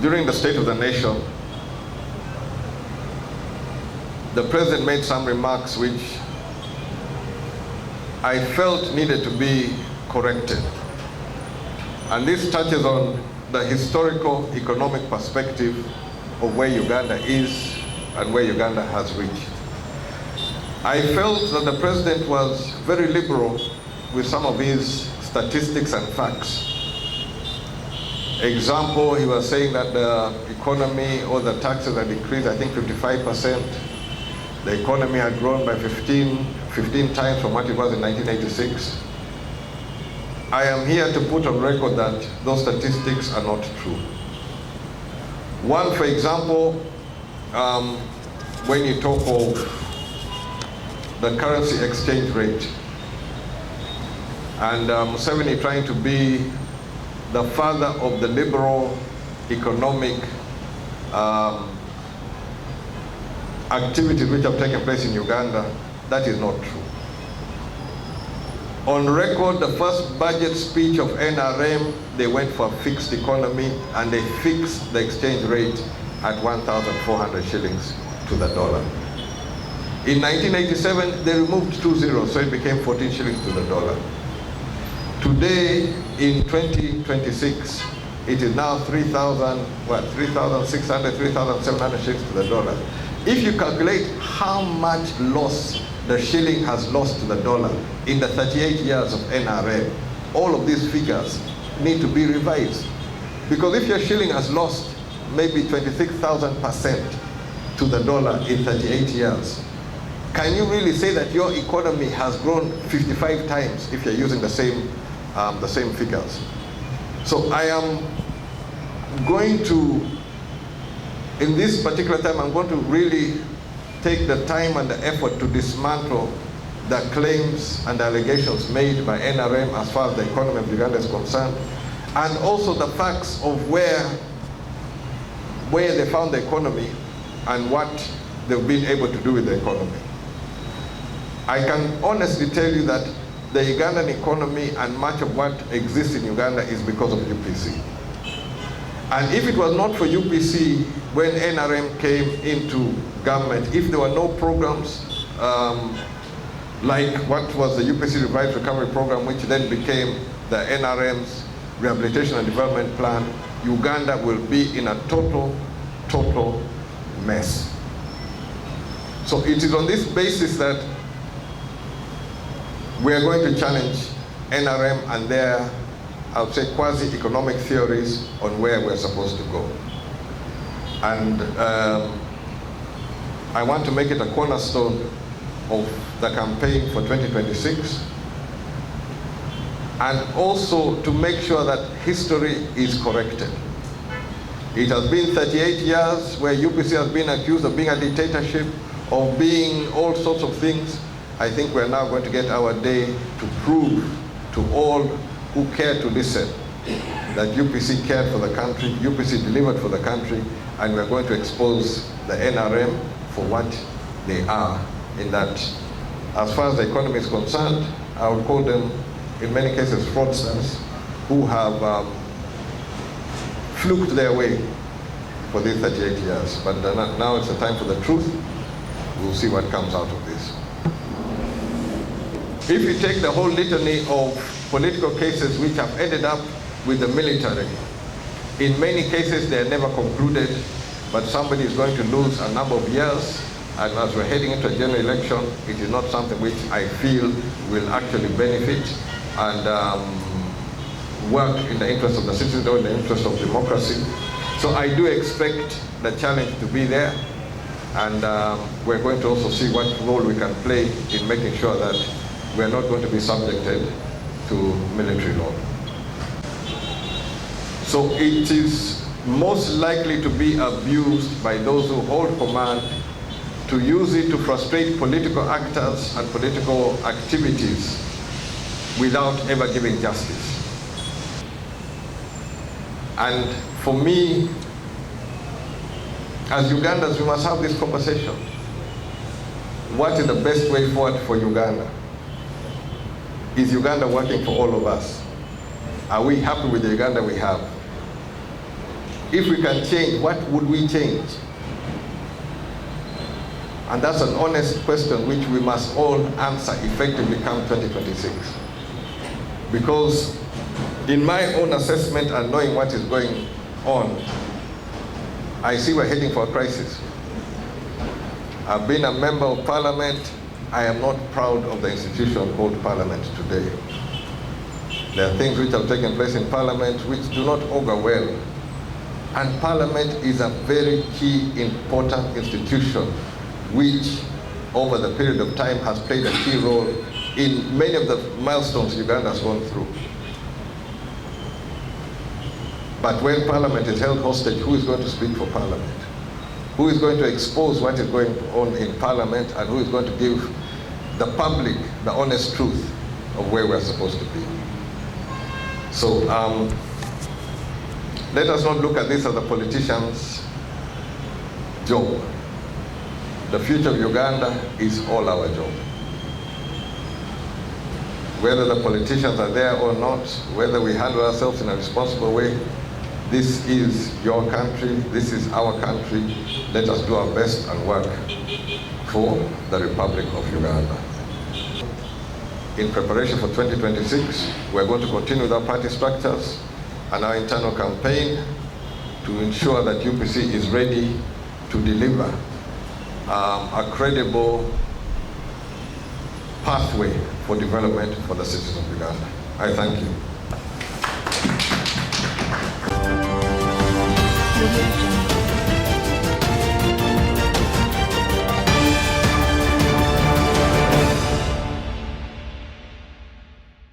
During the State of the Nation, the President made some remarks which I felt needed to be corrected. And this touches on the historical economic perspective of where Uganda is and where Uganda has reached. I felt that the President was very liberal with some of his statistics and facts. Example, he was saying that the economy or the taxes had increased, I think 55%. The economy had grown by 15 times from what it was in 1986. I am here to put on record that those statistics are not true. One, for example, when you talk of the currency exchange rate, and Museveni trying to be the father of the liberal economic activities which have taken place in Uganda, that is not true. On record, the first budget speech of NRM, they went for a fixed economy and they fixed the exchange rate at 1,400 shillings to the dollar. In 1987, they removed 2 zeros, so it became 14 shillings to the dollar. Today, in 2026, it is now 3,600, 3,700 shillings to the dollar. If you calculate how much loss the shilling has lost to the dollar in the 38 years of NRM, all of these figures need to be revised. Because if your shilling has lost maybe 26,000% to the dollar in 38 years, can you really say that your economy has grown 55 times if you're using the same figures? So I am going to, in this particular time, I'm going to really take the time and the effort to dismantle the claims and allegations made by NRM as far as the economy of Uganda is concerned, and also the facts of where they found the economy and what they've been able to do with the economy. I can honestly tell you that the Ugandan economy and much of what exists in Uganda is because of UPC. And if it was not for UPC, when NRM came into government, if there were no programs like what was the UPC Revised Recovery Program, which then became the NRM's Rehabilitation and Development Plan, Uganda will be in a total mess. So it is on this basis that we are going to challenge NRM and their, I would say, quasi-economic theories on where we're supposed to go. And I want to make it a cornerstone of the campaign for 2026, and also to make sure that history is corrected. It has been 38 years where UPC has been accused of being a dictatorship, of being all sorts of things. I think we're now going to get our day to prove to all who care to listen that UPC cared for the country, UPC delivered for the country, and we're going to expose the NRM for what they are in that. As far as the economy is concerned, I would call them, in many cases, fraudsters who have fluked their way for these 38 years. But now it's the time for the truth. We'll see what comes out of this. If you take the whole litany of political cases which have ended up with the military, in many cases they are never concluded, but somebody is going to lose a number of years, and as we're heading into a general election, it is not something which I feel will actually benefit and work in the interest of the citizens or in the interest of democracy. So I do expect the challenge to be there, and we're going to also see what role we can play in making sure that we're not going to be subjected to military law. So it is most likely to be abused by those who hold command, to use it to frustrate political actors and political activities without ever giving justice. And for me, as Ugandans, we must have this conversation. What is the best way forward for Uganda? Is Uganda working for all of us? Are we happy with the Uganda we have? If we can change, what would we change? And that's an honest question which we must all answer effectively come 2026. Because in my own assessment and knowing what is going on, I see we're heading for a crisis. I've been a member of parliament. I am not proud of the institution called parliament today. There are things which have taken place in parliament which do not augur well. And parliament is a very key, important institution which over the period of time has played a key role in many of the milestones Uganda has gone through. But when parliament is held hostage, who is going to speak for parliament? Who is going to expose what is going on in parliament, and who is going to give the public the honest truth of where we're supposed to be? So let us not look at this as a politician's job. The future of Uganda is all our job. Whether the politicians are there or not, whether we handle ourselves in a responsible way, this is your country, this is our country. Let us do our best and work for the Republic of Uganda. In preparation for 2026, we're going to continue with our party structures and our internal campaign to ensure that UPC is ready to deliver a credible pathway for development for the citizens of Uganda. I thank you.